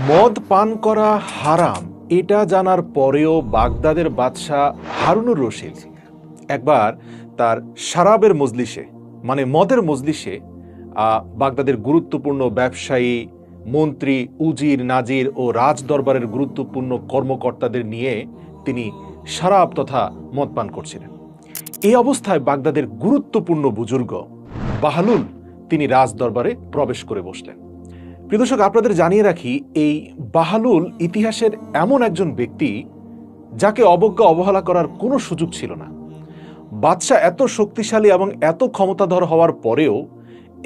মদ পান করা হারাম এটা জানার পরেও বাগদাদের বাদশাহ হারুনুর রশিদ একবার তার শরাবের মজলিসে মানে মদের মজলিসে বাগদাদের গুরুত্বপূর্ণ ব্যবসায়ী, মন্ত্রী, উজির, নাজির ও রাজ দরবারের গুরুত্বপূর্ণ কর্মকর্তাদের নিয়ে তিনি শরাব তথা মদ পান করছিলেন। এই অবস্থায় বাগদাদের গুরুত্বপূর্ণ বুজুর্গ বাহলুল তিনি রাজ দরবারে প্রবেশ করে বসলেন। প্রিয় দর্শক, আপনাদের জানিয়ে রাখি, এই বাহলুল ইতিহাসের এমন একজন ব্যক্তি যাকে অবজ্ঞা অবহেলা করার কোনো সুযোগ ছিল না। বাদশাহ এত শক্তিশালী এবং এত ক্ষমতাধর হওয়ার পরেও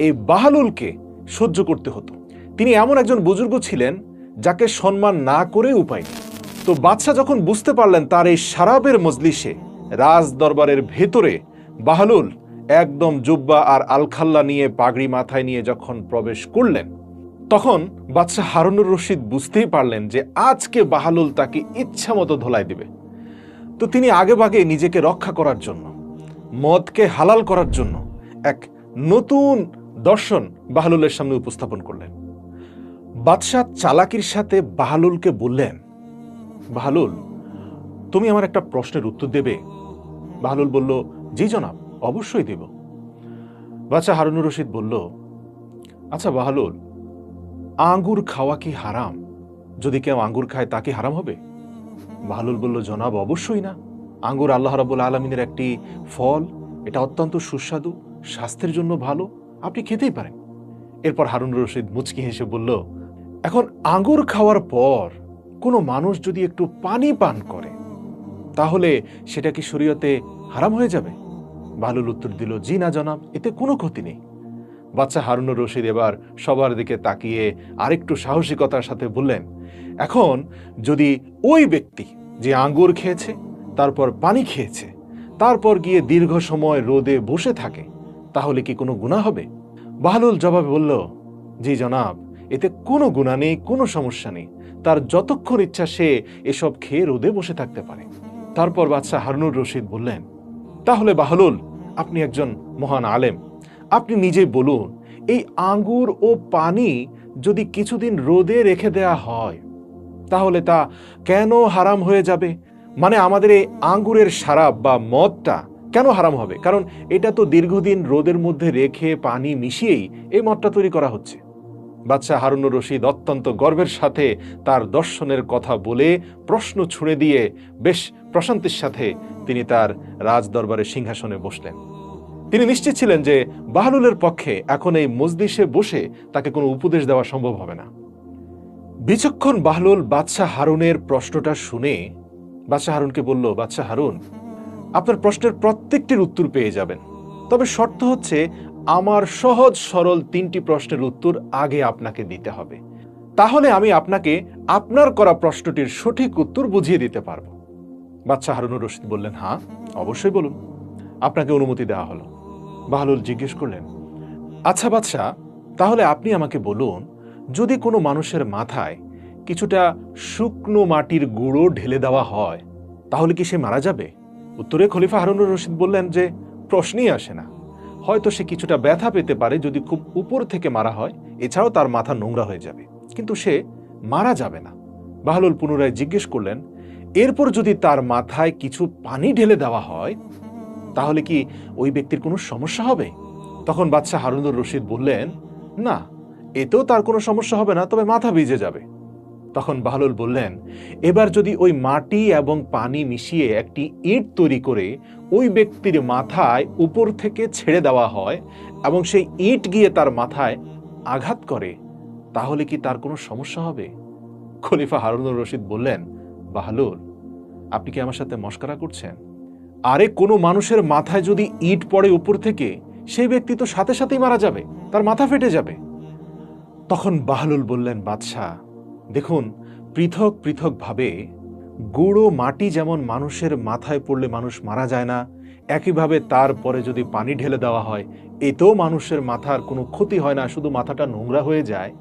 এই বাহলুলকে সহ্য করতে হতো। তিনি এমন একজন বুজুর্গ ছিলেন যাকে সম্মান না করে উপায় নেই। তো বাদশাহ যখন বুঝতে পারলেন তার এই শরাবের মজলিসে রাজ দরবারের ভেতরে বাহলুল একদম জুব্বা আর আলখাল্লা নিয়ে পাগড়ি মাথায় নিয়ে যখন প্রবেশ করলেন, তখন বাদশাহ হারুনুর রশিদ বুঝতেই পারলেন যে আজকে বাহলুল তাকে ইচ্ছা মতো ধোলাই দিবে। তো তিনি আগেভাগে নিজেকে রক্ষা করার জন্য, মদকে হালাল করার জন্য এক নতুন দর্শন বাহলুলের সামনে উপস্থাপন করলেন। বাদশাহ চালাকির সাথে বাহলুলকে বললেন, বাহলুল, তুমি আমার একটা প্রশ্নের উত্তর দেবে? বাহলুল বলল, জি জনাব, অবশ্যই দেব। বাদশাহ হারুনুর রশিদ বলল, আচ্ছা বাহলুল, আঙ্গুর খাওয়া কি হারাম? যদি কেউ আঙ্গুর খায় তা কি হারাম হবে? বাহলুল বলল, জনাব, অবশ্যই না। আঙ্গুর আল্লাহ রাব্বুল আলামিনের একটি ফল, এটা অত্যন্ত সুস্বাদু, স্বাস্থ্যের জন্য ভালো, আপনি খেতেই পারেন। এরপর হারুনুর রশিদ মুচকি হেসে বলল, এখন আঙ্গুর খাওয়ার পর কোনো মানুষ যদি একটু পানি পান করে তাহলে সেটা কি শরীয়তে হারাম হয়ে যাবে? বাহলুল উত্তর দিল, জি না জনাব, এতে কোনো ক্ষতি নেই। বাদশাহ হারুনুর রশিদ এবার সবার দিকে তাকিয়ে আরেকটু সাহসিকতার সাথে বললেন, এখন যদি ওই ব্যক্তি যে আঙ্গুর খেয়েছে, তারপর পানি খেয়েছে, তারপর গিয়ে দীর্ঘ সময় রোদে বসে থাকে, তাহলে কি কোনো গুনাহ হবে? বাহলুল জবাবে বলল, জি জনাব, এতে কোনো গুনাহ নেই, কোনো সমস্যা নেই। তার যতক্ষণ ইচ্ছা সে এসব খেয়ে রোদে বসে থাকতে পারে। তারপর বাদশাহ হারুনুর রশিদ বললেন, তাহলে বাহলুল, আপনি একজন মহান আলেম, আপনি নিজে বলুন, এই আঙ্গুর ও পানি যদি কিছুদিন রোদে রেখে দেয়া হয় তাহলে তা কেন হারাম হয়ে যাবে? মানে আমাদের এই আঙ্গুরের শরাব বা মদটা কেন হারাম হবে? কারণ এটা তো দীর্ঘদিন রোদের মধ্যে রেখে পানি মিশিয়েই এই মদটা তৈরি করা হচ্ছে। বাদশাহ হারুনুর রশিদ অত্যন্ত গর্বের সাথে তার দর্শনের কথা বলে প্রশ্ন ছুঁড়ে দিয়ে বেশ প্রশান্তির সাথে তিনি তার রাজ দরবারের সিংহাসনে বসলেন। তিনি নিশ্চিত ছিলেন যে বাহলুলের পক্ষে এখন এই মজলিসে বসে তাকে কোনো উপদেশ দেওয়া সম্ভব হবে না। বিচক্ষণ বাহলুল বাদশাহ হারুনের প্রশ্নটা শুনে বাদশাহ হারুনকে বলল, বাদশাহ হারুন, আপনার প্রশ্নের প্রত্যেকটির উত্তর পেয়ে যাবেন, তবে শর্ত হচ্ছে আমার সহজ সরল 3টি প্রশ্নের উত্তর আগে আপনাকে দিতে হবে, তাহলে আমি আপনাকে আপনার করা প্রশ্নটির সঠিক উত্তর বুঝিয়ে দিতে পারব। বাদশাহ হারুনুর রশিদ বললেন, হ্যাঁ, অবশ্যই বলুন। আপনাকে অনুমতি দেওয়া হলো। বাহলুল জিজ্ঞেস করলেন, আচ্ছা বাদশাহ, তাহলে আপনি আমাকে বলুন, যদি কোনো মানুষের মাথায় কিছুটা শুকনো মাটির গুঁড়ো ঢেলে দেওয়া হয় তাহলে কি সে মারা যাবে? উত্তরে খলিফা হারুনুর রশিদ বললেন যে প্রশ্নই আসে না, হয়তো সে কিছুটা ব্যথা পেতে পারে যদি খুব উপর থেকে মারা হয়, এছাড়াও তার মাথা নোংরা হয়ে যাবে, কিন্তু সে মারা যাবে না। বাহলুল পুনরায় জিজ্ঞেস করলেন, এরপর যদি তার মাথায় কিছু পানি ঢেলে দেওয়া হয় তাহলে কি ওই ব্যক্তির কোনো সমস্যা হবে? তখন বাদশাহ হারুনুর রশিদ বললেন, না, এতেও তার কোনো সমস্যা হবে না, তবে মাথা ভিজে যাবে। তখন বাহলুল বললেন, এবার যদি ওই মাটি এবং পানি মিশিয়ে একটি ইট তৈরি করে ওই ব্যক্তির মাথায় উপর থেকে ছেড়ে দেওয়া হয় এবং সেই ইট গিয়ে তার মাথায় আঘাত করে তাহলে কি তার কোনো সমস্যা হবে? খলিফা হারুনুর রশিদ বললেন, বাহলুল, আপনি কি আমার সাথে মশকরা করছেন? আরে কোনো মানুষের মাথায় যদি ইট পড়ে উপর থেকে, সেই ব্যক্তি তো সাথে সাথেই মারা যাবে, তার মাথা ফেটে যাবে। তখন বাহলুল বললেন, বাদশাহ, দেখুন, পৃথক পৃথক ভাবে গুঁড়ো মাটি যেমন মানুষের মাথায় পড়লে মানুষ মারা যায় না, একইভাবে তারপরে যদি পানি ঢেলে দেওয়া হয় এতেও মানুষের মাথার কোনো ক্ষতি হয় না, শুধু মাথাটা নোংরা হয়ে যায়।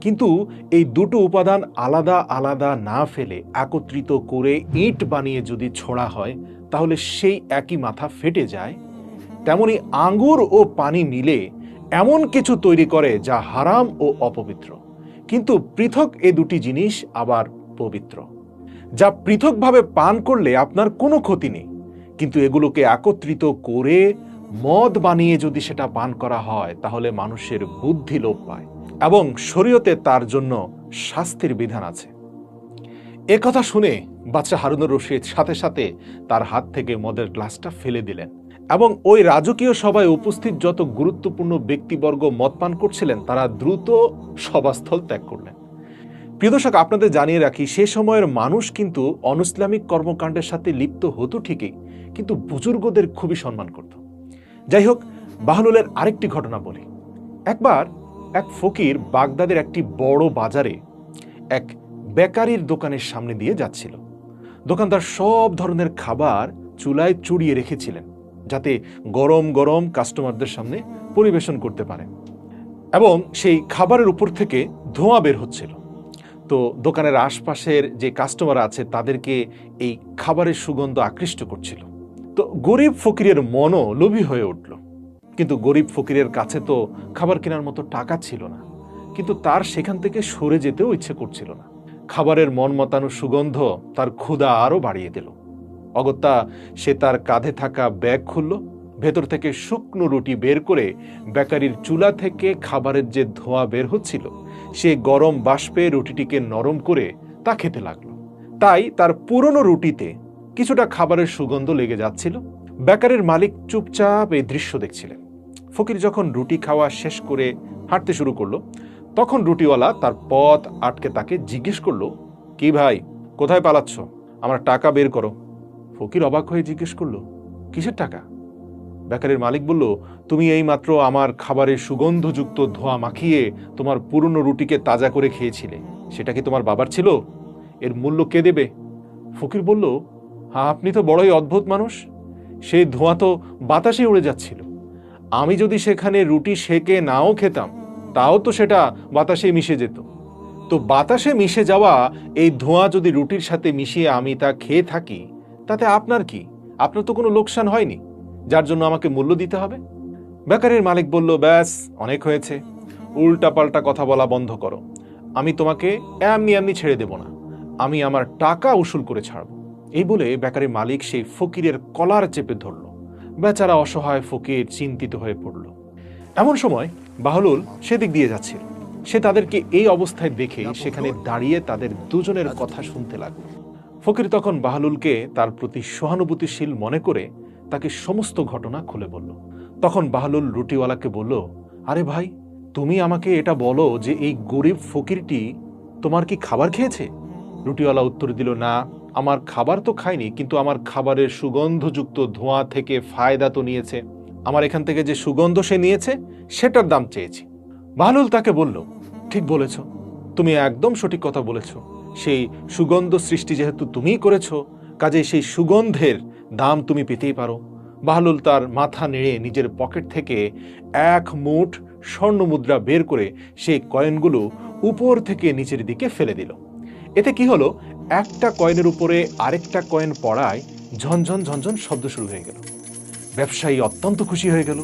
কিন্তু এই দুটো উপাদান আলাদা আলাদা না ফেলে একত্রিত করে ইট বানিয়ে যদি ছোড়া হয় তাহলে সেই একই মাথা ফেটে যায়। তেমনি আঙ্গুর ও পানি মিলে এমন কিছু তৈরি করে যা হারাম ও অপবিত্র। কিন্তু পৃথক এ দুটি জিনিস আবার পবিত্র। যা পৃথকভাবে পান করলে আপনার কোনো ক্ষতি নেই, কিন্তু এগুলোকে একত্রিত করে মদ বানিয়ে যদি সেটা পান করা হয় তাহলে মানুষের বুদ্ধি লোপ পায় এবং শরীয়তে তার জন্য শাস্তির বিধান আছে। এ কথা শুনে বাদশা হারুনুর রশিদ সাথে সাথে তার হাত থেকে মদের গ্লাসটা ফেলে দিলেন এবং ওই রাজকীয় সভায় উপস্থিত যত গুরুত্বপূর্ণ ব্যক্তিবর্গ মদ পান করছিলেন তারা দ্রুত সভাস্থল ত্যাগ করলেন। প্রিয় দর্শক, আপনাদের জানিয়ে রাখি, সে সময়ের মানুষ কিন্তু অনইসলামিক কর্মকাণ্ডের সাথে লিপ্ত হতো ঠিকই, কিন্তু বুজুর্গদের খুবই সম্মান করত। যাই হোক, বাহলুলের আরেকটি ঘটনা বলি। একবার এক ফকির বাগদাদের একটি বড় বাজারে এক বেকারির দোকানের সামনে দিয়ে যাচ্ছিল। দোকানদার সব ধরনের খাবার চুলায় চুড়িয়ে রেখেছিলেন যাতে গরম গরম কাস্টমারদের সামনে পরিবেশন করতে পারে, এবং সেই খাবারের উপর থেকে ধোঁয়া বের হচ্ছিল। তো দোকানের আশপাশের যে কাস্টমার আছে তাদেরকে এই খাবারের সুগন্ধ আকৃষ্ট করছিল। তো গরিব ফকিরের মনও লোভী হয়ে উঠল, কিন্তু গরিব ফকিরের কাছে তো খাবার কেনার মতো টাকা ছিল না, কিন্তু তার সেখান থেকে সরে যেতেও ইচ্ছে করছিল না। খাবারের মন মতানো সুগন্ধ তার ক্ষুধা আরও বাড়িয়ে দিল। অগত্যা সে তার কাঁধে থাকা ব্যাগ খুলল, ভেতর থেকে শুকনো রুটি বের করে বেকারির চুলা থেকে খাবারের যে ধোঁয়া বের হচ্ছিল সে গরম বাষ্পে রুটিটিকে নরম করে তা খেতে লাগলো। তাই তার পুরনো রুটিতে কিছুটা খাবারের সুগন্ধ লেগে যাচ্ছিল। বেকারির মালিক চুপচাপ এই দৃশ্য দেখছিলেন। ফকির যখন রুটি খাওয়া শেষ করে হাঁটতে শুরু করলো তখন রুটিওয়ালা তার পথ আটকে তাকে জিজ্ঞেস করলো, কি ভাই, কোথায় পালাচ্ছ? আমার টাকা বের করো। ফকির অবাক হয়ে জিজ্ঞেস করলো, কিসের টাকা? বেকারির মালিক বলল, তুমি এই মাত্র আমার খাবারের সুগন্ধযুক্ত ধোঁয়া মাখিয়ে তোমার পুরনো রুটিকে তাজা করে খেয়েছিলে, সেটা কি তোমার বাবার ছিল? এর মূল্য কে দেবে? ফকির বলল, হ্যাঁ, আপনি তো বড়ই অদ্ভুত মানুষ। সেই ধোঁয়া তো বাতাসে উড়ে যাচ্ছিল। আমি যদি সেখানে রুটি সেকে নাও খেতাম তাও তো সেটা বাতাসে মিশে যেত। তো বাতাসে মিশে যাওয়া এই ধোঁয়া যদি রুটির সাথে মিশিয়ে আমি তা খেয়ে থাকি তাতে আপনার কি? আপনার তো কোনো লোকসান হয়নি যার জন্য আমাকে মূল্য দিতে হবে। বেকারির মালিক বলল, ব্যাস, অনেক হয়েছে, উল্টা পাল্টা কথা বলা বন্ধ করো। আমি তোমাকে এমনি এমনি ছেড়ে দেব না, আমি আমার টাকা উসুল করে ছাড়ব। এই বলে বেকারির মালিক সেই ফকিরের কলার চেপে ধরল। বেচারা অসহায় ফকির চিন্তিত হয়ে পড়ল। এমন সময় বাহলুল সেদিক দিয়ে যাচ্ছিল। সে তাদেরকে এই অবস্থায় দেখে সেখানে দাঁড়িয়ে তাদের দুজনের কথা শুনতে লাগল। ফকির তখন বাহলুলকে তার প্রতি সহানুভূতিশীল মনে করে তাকে সমস্ত ঘটনা খুলে বলল। তখন বাহলুল রুটিওয়ালাকে বলল, আরে ভাই, তুমি আমাকে এটা বলো যে এই গরিব ফকিরটি তোমার কি খাবার খেয়েছে? রুটিওয়ালা উত্তর দিল, না, আমার খাবার তো খায়নি, কিন্তু আমার খাবারের সুগন্ধযুক্ত ধোঁয়া থেকে ফায়দা তো নিয়েছে। আমার এখান থেকে যে সুগন্ধ সে নিয়েছে সেটার দাম চেয়েছি। বাহলুল তাকে বলল, ঠিক বলেছ, তুমি একদম সঠিক কথা বলেছ। সেই সুগন্ধ সৃষ্টি যেহেতু তুমিই করেছ, কাজে সেই সুগন্ধের দাম তুমি পেতেই পারো। বাহলুল তার মাথা নেড়ে নিজের পকেট থেকে 1 মুঠ স্বর্ণ মুদ্রা বের করে সেই কয়েনগুলো উপর থেকে নিচের দিকে ফেলে দিল। এতে কি হলো, একটা কয়েনের উপরে আরেকটা কয়েন পড়ায় ঝনঝন ঝনঝন শব্দ শুরু হয়ে গেল। ব্যবসায়ী অত্যন্ত খুশি হয়ে গেল।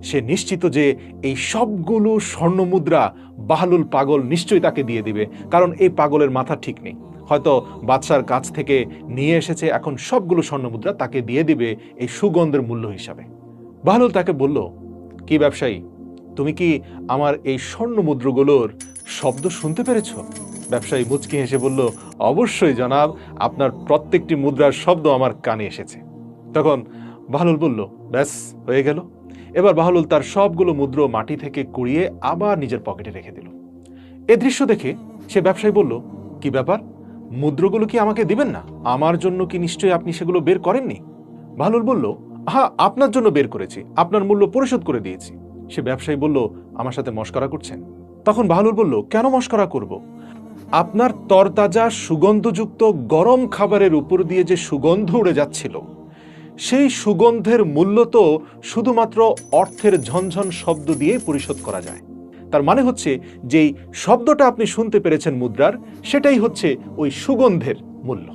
সে নিশ্চিত যে এই সবগুলো স্বর্ণ মুদ্রা বাহলুল পাগল নিশ্চয়ই তাকে দিয়ে দিবে, কারণ এই পাগলের মাথা ঠিক নেই। হয়তো বাদশার কাছ থেকে নিয়ে এসেছে, এখন সবগুলো স্বর্ণ মুদ্রা তাকে দিয়ে দিবে এই সুগন্ধের মূল্য হিসাবে। বাহলুল তাকে বলল, কি ব্যবসায়ী, তুমি কি আমার এই স্বর্ণ মুদ্রাগুলোর শব্দ শুনতে পেরেছ? ব্যবসায়ী মুচকি হেসে বলল, অবশ্যই জনাব, আপনার প্রত্যেকটি মুদ্রার শব্দ আমার কানে এসেছে। তখন বাহলুল বলল, ব্যাস, হয়ে গেল। এবার বাহলুল তার সবগুলো মুদ্রা মাটি থেকে কুড়িয়ে আবার নিজের পকেটে রেখে দিল। এ দৃশ্য দেখে সে ব্যবসায়ী বলল, কি ব্যাপার, মুদ্রাগুলো কি আমাকে দিবেন না? আমার জন্য কি নিশ্চয়ই আপনি সেগুলো বের করেননি? বাহলুল বলল, হ্যাঁ, আপনার জন্য বের করেছি, আপনার মূল্য পরিশোধ করে দিয়েছি। সে ব্যবসায়ী বলল, আমার সাথে মশকরা করছেন? তখন বাহলুল বলল, কেন মশকরা করব? আপনার তরতাজা সুগন্ধযুক্ত গরম খাবারের উপর দিয়ে যে সুগন্ধ উড়ে যাচ্ছিল সেই সুগন্ধের মূল্য তো শুধুমাত্র অর্থের ঝনঝন শব্দ দিয়ে পরিশোধ করা যায়। তার মানে হচ্ছে যেই শব্দটা আপনি শুনতে পেরেছেন মুদ্রার, সেটাই হচ্ছে ওই সুগন্ধের মূল্য।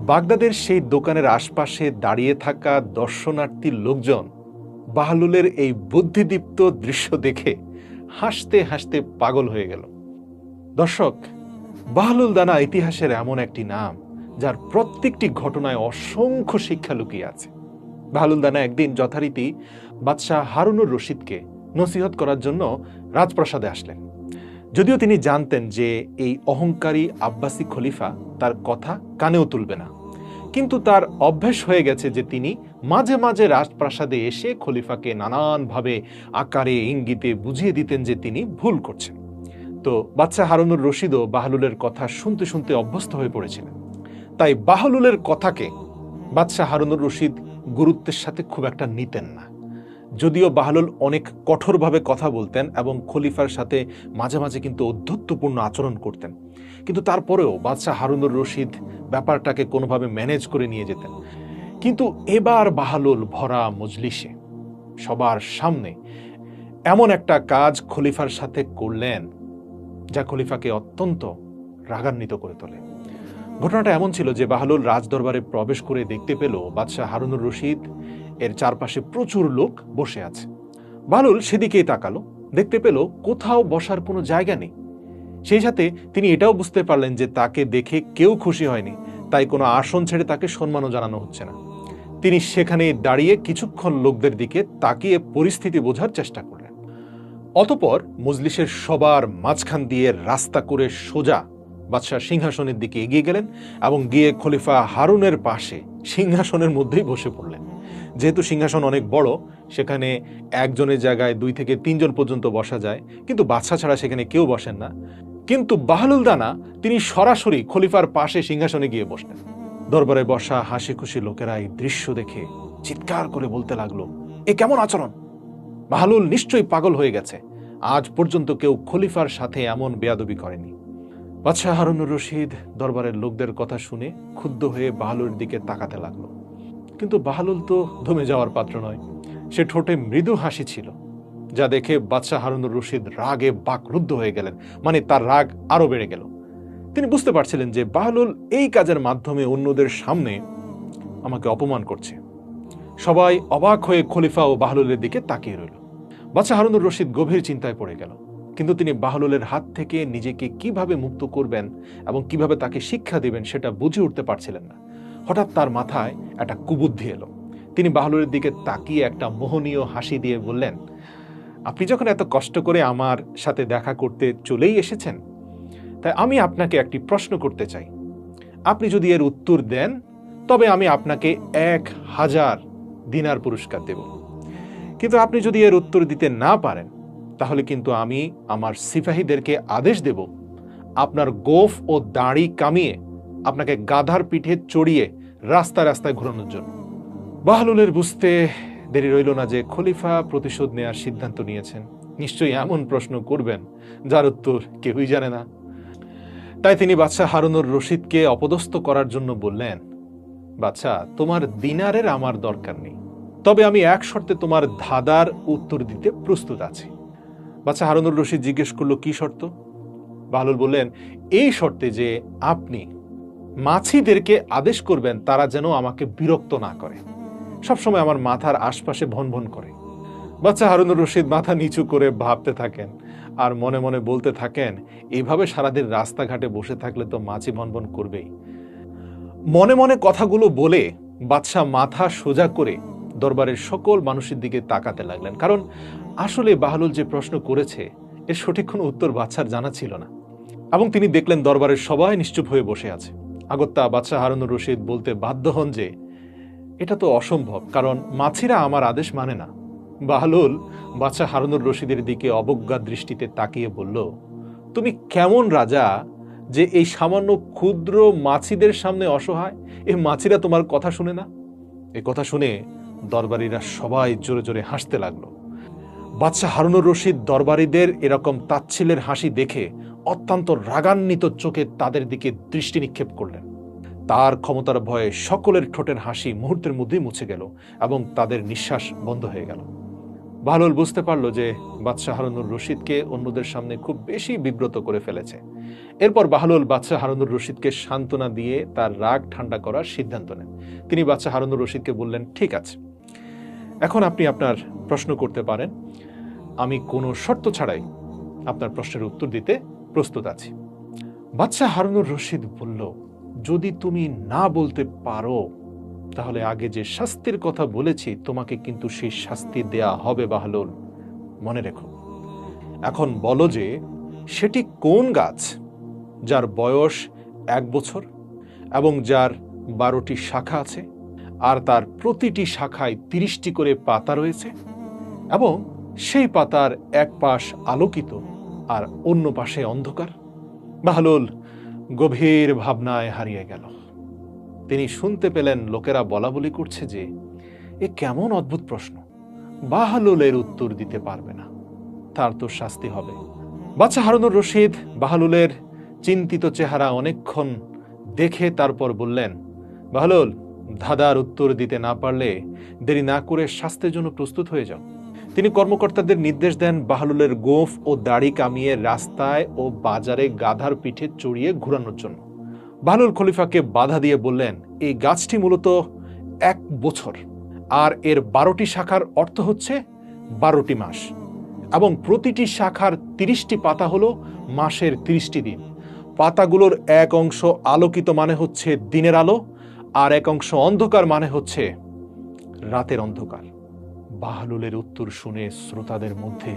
বাগদাদের সেই দোকানের আশপাশে দাঁড়িয়ে থাকা দর্শনার্থী লোকজন বাহলুলের এই বুদ্ধিদীপ্ত দৃশ্য দেখে হাসতে হাসতে পাগল হয়ে গেল। দর্শক, বাহলুল দানা ইতিহাসের এমন একটি নাম যার প্রত্যেকটি ঘটনায় অসংখ্য শিক্ষা লুকিয়ে আছে। বাহলুল দানা একদিন যথারীতি বাদশাহ হারুনুর রশিদকে নসিহত করার জন্য রাজপ্রাসাদে আসলেন। যদিও তিনি জানতেন যে এই অহংকারী আব্বাসী খলিফা তার কথা কানেও তুলবে না, কিন্তু তার অভ্যাস হয়ে গেছে যে তিনি মাঝে মাঝে রাজপ্রাসাদে এসে খলিফাকে নানানভাবে আকারে ইঙ্গিতে বুঝিয়ে দিতেন যে তিনি ভুল করছেন। তো বাদশাহ হারুনুর রশিদও বাহলুলের কথা শুনতে শুনতে অভ্যস্ত হয়ে পড়েছিলেন। তাই বাহলুলের কথাকে বাদশাহ হারুনুর রশিদ গুরুত্বের সাথে খুব একটা নিতেন না। যদিও বাহলুল অনেক কঠোরভাবে কথা বলতেন এবং খলিফার সাথে মাঝে মাঝে কিন্তু ঔদ্ধত্যপূর্ণ আচরণ করতেন, কিন্তু তারপরেও বাদশাহ হারুনুর রশিদ ব্যাপারটাকে কোনোভাবে ম্যানেজ করে নিয়ে যেতেন। কিন্তু এবার বাহলুল ভরা মজলিসে সবার সামনে এমন একটা কাজ খলিফার সাথে করলেন যা খলিফাকে অত্যন্ত রাগান্বিত করে তোলে। ঘটনাটা এমন ছিল যে বাহলুল রাজদরবারে প্রবেশ করে দেখতে পেল বাদশাহ হারুনুর রশিদ এর চারপাশে প্রচুর লোক বসে আছে। বাহলুল সেদিকেই তাকালো, দেখতে পেল কোথাও বসার কোনো জায়গা নেই। সেই সাথে তিনি এটাও বুঝতে পারলেন যে তাকে দেখে কেউ খুশি হয়নি, তাই কোনো আসন ছেড়ে তাকে সম্মানও জানানো হচ্ছে না। তিনি সেখানে দাঁড়িয়ে কিছুক্ষণ লোকদের দিকে তাকিয়ে পরিস্থিতি বোঝার চেষ্টা করলেন। অতঃপর মজলিসের সবার মাঝখান দিয়ে রাস্তা করে সোজা বাদশাহ সিংহাসনের দিকে এগিয়ে গেলেন এবং গিয়ে খলিফা হারুনের পাশে সিংহাসনের মধ্যেই বসে পড়লেন। যেহেতু সিংহাসন অনেক বড়, সেখানে একজনের জায়গায় 2 থেকে 3 জন পর্যন্ত বসা যায়, কিন্তু বাদশা ছাড়া সেখানে কেউ বসেন না। কিন্তু বাহলুল দানা তিনি সরাসরি খলিফার পাশে সিংহাসনে গিয়ে বসলেন। দরবারে বসা হাসি খুশি লোকেরা এই দৃশ্য দেখে চিৎকার করে বলতে লাগলো, এ কেমন আচরণ! বাহলুল নিশ্চয়ই পাগল হয়ে গেছে, আজ পর্যন্ত কেউ খলিফার সাথে এমন বেয়াদবি করেনি। বাদশাহ হারুনুর রশিদ দরবারের লোকদের কথা শুনে ক্ষুব্ধ হয়ে বাহলুলের দিকে তাকাতে লাগলো, কিন্তু বাহলুল তো দমে যাওয়ার পাত্র নয়। সে ঠোঁটে মৃদু হাসি ছিল, যা দেখে বাদশাহ হারুনুর রশিদ রাগে বাকরুদ্ধ হয়ে গেলেন, মানে তার রাগ আরো বেড়ে গেল। তিনি বুঝতে পারছিলেন যে বাহলুল এই কাজের মাধ্যমে অন্যদের সামনে আমাকে অপমান করছে। সবাই অবাক হয়ে খলিফা ও বাহলুলের দিকে তাকিয়ে রইল। বাদশাহ হারুনুর রশিদ গভীর চিন্তায় পড়ে গেল, কিন্তু তিনি বাহলুলের হাত থেকে নিজেকে কিভাবে মুক্ত করবেন এবং কিভাবে তাকে শিক্ষা দিবেন সেটা বুঝে উঠতে পারছিলেন না। হঠাৎ তার মাথায় একটা কুবুদ্ধি এলো। তিনি বাহলুলের দিকে তাকিয়ে একটা মোহনীয় হাসি দিয়ে বললেন, আপনি যখন এত কষ্ট করে আমার সাথে দেখা করতে চলেই এসেছেন, তাই আমি আপনাকে একটি প্রশ্ন করতে চাই। আপনি যদি এর উত্তর দেন তবে আমি আপনাকে 1000 দিনার পুরস্কার দেব, কিন্তু আপনি যদি এর উত্তর দিতে না পারেন তাহলে কিন্তু আমি আমার সিপাহীদেরকে আদেশ দেব আপনার গোঁফ ও দাড়ি কামিয়ে আপনাকে গাধার পিঠে চড়িয়ে রাস্তায় রাস্তায় ঘোরানোর জন্য। বাহলুলের বুঝতে দেরি রইল না যে খলিফা প্রতিশোধ নেওয়ার সিদ্ধান্ত নিয়েছেন। নিশ্চয়ই এমন প্রশ্ন করবেন যার উত্তর কেউই জানে না। তাই তিনি বাদশাহ হারুনুর রশিদকে অপদস্থ করার জন্য বললেন, বাদশাহ, তোমার দিনারের আমার দরকার নেই, তবে আমি এক শর্তে তোমার ধাঁধার উত্তর দিতে প্রস্তুত আছি। বাদশাহ হারুনুর রশিদ জিজ্ঞেস করলো, কি শর্ত? বাহলুল বললেন, এই শর্তে যে আপনি মাছিদেরকে আদেশ করবেন তারা যেন আমাকে বিরক্ত না করে, সবসময় আমার মাথার আশপাশে ভন ভন করে। বাদশাহ হারুনুর রশিদ মাথা নিচু করে ভাবতে থাকেন আর মনে মনে বলতে থাকেন, এইভাবে সারাদিন রাস্তাঘাটে বসে থাকলে তো মাছি ভনভন করবেই। মনে মনে কথাগুলো বলে বাদশাহ মাথা সোজা করে দরবারের সকল মানুষের দিকে তাকাতে লাগলেন, কারণ আসলে বাহলুল যে প্রশ্ন করেছে এর সঠিক কোনো উত্তর বাদশার জানা ছিল না। এবং তিনি দেখলেন দরবারের সবাই নিশ্চুপ হয়ে বসে আছে। আগত্যা বাদশাহ হারুনুর রশিদ বলতে বাধ্য হন যে এটা তো অসম্ভব, কারণ মাছিরা আমার আদেশ মানে না। বাহলুল বাদশাহ হারুনুর রশিদের দিকে অবজ্ঞা দৃষ্টিতে তাকিয়ে বলল, তুমি কেমন রাজা যে এই সামান্য ক্ষুদ্র মাছিদের সামনে অসহায়? এই মাছিরা তোমার কথা শুনে না? এই কথা শুনে দরবারীরা সবাই জোরে জোরে হাসতে লাগলো। বাদশাহ হারুনুর রশিদ দরবারীদের এরকম তাচ্ছিল্যের হাসি দেখে অত্যন্ত রাগান্বিত চোখে তাদের দিকে দৃষ্টি নিক্ষেপ করলেন। তার ক্ষমতার ভয়ে সকলের ঠোঁটের হাসি মুহূর্তের মধ্যেই মুছে গেল এবং তাদের নিঃশ্বাস বন্ধ হয়ে গেল। বাহলুল বুঝতে পারল যে বাদশাহ হারুনুর রশিদকে অন্যদের সামনে খুব বেশি বিব্রত করে ফেলেছে। এরপর বাহলুল বাদশাহ হারুনুর রশিদকে সান্ত্বনা দিয়ে তার রাগ ঠান্ডা করার সিদ্ধান্ত নেন। তিনি বাদশাহ হারুনুর রশিদকে বললেন, ঠিক আছে, এখন আপনি আপনার প্রশ্ন করতে পারেন। আমি কোনো শর্ত ছাড়াই আপনার প্রশ্নের উত্তর দিতে প্রস্তুত আছি। বাদশাহ হারুনুর রশিদ বলল, যদি তুমি না বলতে পারো তাহলে আগে যে শাস্তির কথা বলেছি তোমাকে কিন্তু সেই শাস্তি দেয়া হবে বাহলুল, মনে রেখো। এখন বলো যে সেটি কোন গাছ যার বয়স 1 বছর এবং যার 12টি শাখা আছে, আর তার প্রতিটি শাখায় 30টি করে পাতা রয়েছে, এবং সেই পাতার এক পাশ আলোকিত আর অন্য পাশে অন্ধকার। বাহলুল গভীর ভাবনায় হারিয়ে গেল। তিনি শুনতে পেলেন লোকেরা বলা বলি করছে যে এ কেমন অদ্ভুত প্রশ্ন, বাহলুলের উত্তর দিতে পারবে না, তার তো শাস্তি হবে। বাদশাহ হারুনুর রশিদ বাহলুলের চিন্তিত চেহারা অনেকক্ষণ দেখে তারপর বললেন, বাহলুল, ধাঁধার উত্তর দিতে না পারলে দেরি না করে শাস্তির জন্য প্রস্তুত হয়ে যাও। তিনি কর্মকর্তাদের নির্দেশ দেন বাহলুলের গোঁফ ও দাড়ি কামিয়ে রাস্তায় ও বাজারে গাধার পিঠে চড়িয়ে ঘুরানোর জন্য। বাহলুল খলিফাকে বাধা দিয়ে বললেন, এই গাছটি মূলত 1 বছর, আর এর 12টি শাখার অর্থ হচ্ছে 12টি মাস, এবং প্রতিটি শাখার 30টি পাতা হলো মাসের 30টি দিন। পাতাগুলোর এক অংশ আলোকিত মানে হচ্ছে দিনের আলো, আর এক অংশ অন্ধকার মানে হচ্ছে রাতের অন্ধকার। বাহলুলের উত্তর শুনে শ্রোতাদের মধ্যে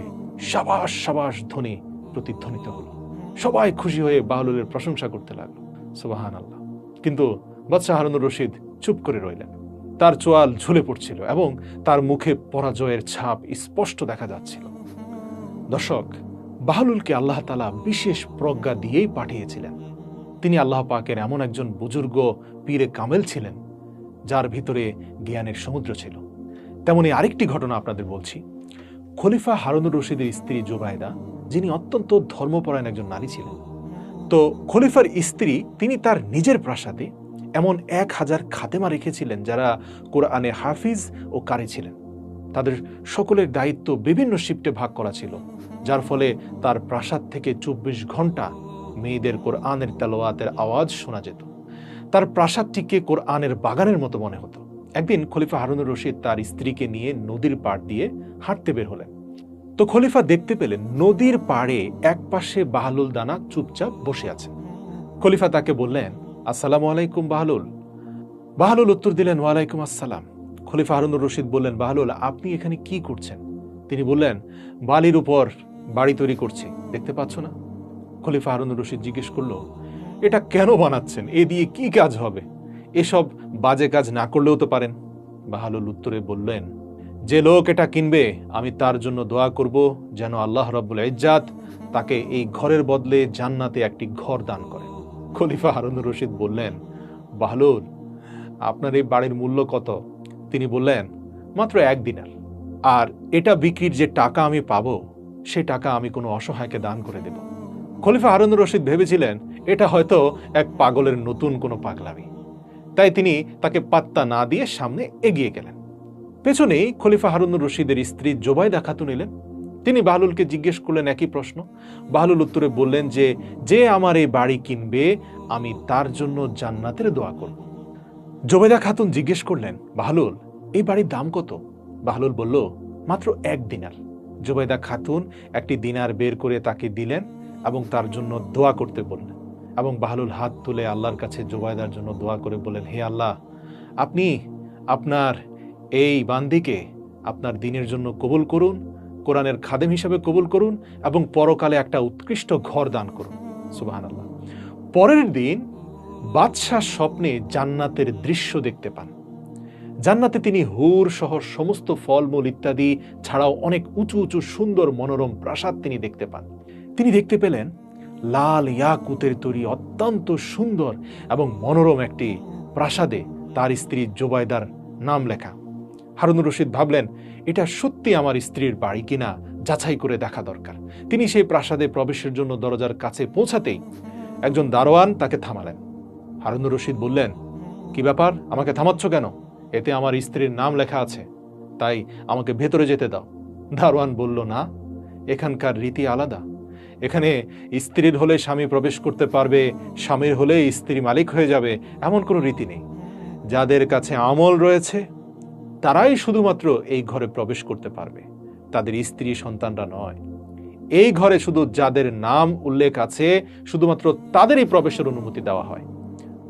সাবাস সাবাস ধ্বনি প্রতিধ্বনিত হলো। সবাই খুশি হয়ে বাহলুলের প্রশংসা করতে লাগলো, সুবহানাল্লাহ। কিন্তু বাদশাহ হারুনুর রশিদ চুপ করে রইলেন। তার চোয়াল ঝুলে পড়ছিল এবং তার মুখে পরাজয়ের ছাপ স্পষ্ট দেখা যাচ্ছিল। দর্শক, বাহলুলকে আল্লাহ তাআলা বিশেষ প্রজ্ঞা দিয়েই পাঠিয়েছিলেন। তিনি আল্লাহ পাকের এমন একজন বুজুর্গ পীরে কামেল ছিলেন যার ভিতরে জ্ঞানের সমুদ্র ছিল। তেমনি আরেকটি ঘটনা আপনাদের বলছি। খলিফা হারুনুর রশিদের স্ত্রী জোবায়দা, যিনি অত্যন্ত ধর্মপরায়ণ একজন নারী ছিলেন, তো খলিফার স্ত্রী তিনি তার নিজের প্রাসাদে এমন 1000 খাদেমা রেখেছিলেন যারা কোরআনে হাফিজ ও কারি ছিলেন। তাদের সকলের দায়িত্ব বিভিন্ন শিফটে ভাগ করা ছিল, যার ফলে তার প্রাসাদ থেকে 24 ঘন্টা মেয়েদের কোরআনের তেলাওয়াতের আওয়াজ শোনা যেত। তার প্রাসাদটিকে কোরআনের বাগানের মতো মনে হতো। একদিন খলিফা হারুনুর রশিদ তার স্ত্রীকে নিয়ে নদীর পাড় দিয়ে হাঁটতে বের হলেন। তো খলিফা দেখতে পেলেন নদীর পাড়ে এক পাশে বাহলুল দানা চুপচাপ বসে আছেন। খলিফা তাকে বললেন, আসসালামু আলাইকুম বাহলুল। বাহলুল উত্তর দিলেন, ওয়ালাইকুম আসসালাম। খলিফা হারুনুর রশিদ বললেন, বাহলুল, আপনি এখানে কি করছেন? তিনি বললেন, বালির উপর বাড়ি তৈরি করছি, দেখতে পাচ্ছ না? খলিফা হারুনুর রশিদ জিজ্ঞেস করল, এটা কেন বানাচ্ছেন? এ দিয়ে কি কাজ হবে? এসব বাজে কাজ না করলেও তো পারেন। বাহলুল উত্তরে বললেন, যে লোক এটা কিনবে আমি তার জন্য দোয়া করব যেন আল্লাহ রাব্বুল ইজ্জাত তাকে এই ঘরের বদলে জান্নাতে একটি ঘর দান করেন। খলিফা হারুনুর রশিদ বললেন, বাহলুল, আপনার এই বাড়ির মূল্য কত? তিনি বললেন, মাত্র 1 দিনার। আর এটা বিক্রির যে টাকা আমি পাবো সে টাকা আমি কোনো অসহায়কে দান করে দেব। খলিফা হারুনুর রশিদ ভেবেছিলেন এটা হয়তো এক পাগলের নতুন কোনো পাগলামি, তাই তিনি তাকে পাত্তা না দিয়ে সামনে এগিয়ে গেলেন। পেছনেই খলিফা হারুনুর রশিদের স্ত্রী জোবায়দা খাতুন এলেন। তিনি বাহলুলকে জিজ্ঞেস করলেন একই প্রশ্ন। বাহলুল উত্তরে বললেন যে যে আমার এই বাড়ি কিনবে আমি তার জন্য জান্নাতের দোয়া করব। জোবায়দা খাতুন জিজ্ঞেস করলেন, বাহলুল, এই বাড়ির দাম কত? বাহলুল বলল, মাত্র 1 দিনার। জোবায়দা খাতুন একটি দিনার বের করে তাকে দিলেন এবং তার জন্য দোয়া করতে বললেন। এবং বাহলুল হাত তুলে আল্লাহর কাছে জোবায়দার জন্য দোয়া করে বললেন, হে আল্লাহ, আপনি আপনার এই বান্দিকে আপনার দ্বীনের জন্য কবুল করুন, কোরআনের খাদেম হিসেবে কবুল করুন এবং পরকালে একটা উৎকৃষ্ট ঘর দান করুন। সুবহানাল্লাহ। পরের দিন বাদশাহ স্বপ্নে জান্নাতের দৃশ্য দেখতে পান। জান্নাতে তিনি হুর সহ সমস্ত ফলমূল ইত্যাদি ছাড়াও অনেক উঁচু উঁচু সুন্দর মনোরম প্রাসাদ তিনি দেখতে পান। তিনি দেখতে পেলেন লাল ইয়াকুতের তৈরি অত্যন্ত সুন্দর এবং মনোরম একটি প্রাসাদে তার স্ত্রী জোবায়দার নাম লেখা। হারুনুর রশিদ ভাবলেন, এটা সত্যি আমার স্ত্রীর বাড়ি কিনা যাচাই করে দেখা দরকার। তিনি সেই প্রাসাদে প্রবেশের জন্য দরজার কাছে পৌঁছাতেই একজন দারোয়ান তাকে থামালেন। হারুনুর রশিদ বললেন, কি ব্যাপার, আমাকে থামাচ্ছ কেন? এতে আমার স্ত্রীর নাম লেখা আছে, তাই আমাকে ভেতরে যেতে দাও। দারোয়ান বলল, না, এখানকার রীতি আলাদা। এখানে স্ত্রীর হলে স্বামী প্রবেশ করতে পারবে, স্বামীর হলে স্ত্রী মালিক হয়ে যাবে, এমন কোনো রীতি নেই। যাদের কাছে আমল রয়েছে তারাই শুধুমাত্র এই ঘরে প্রবেশ করতে পারবে, তাদের স্ত্রী সন্তানরা নয়। এই ঘরে শুধু যাদের নাম উল্লেখ আছে শুধুমাত্র তাদেরই প্রবেশের অনুমতি দেওয়া হয়,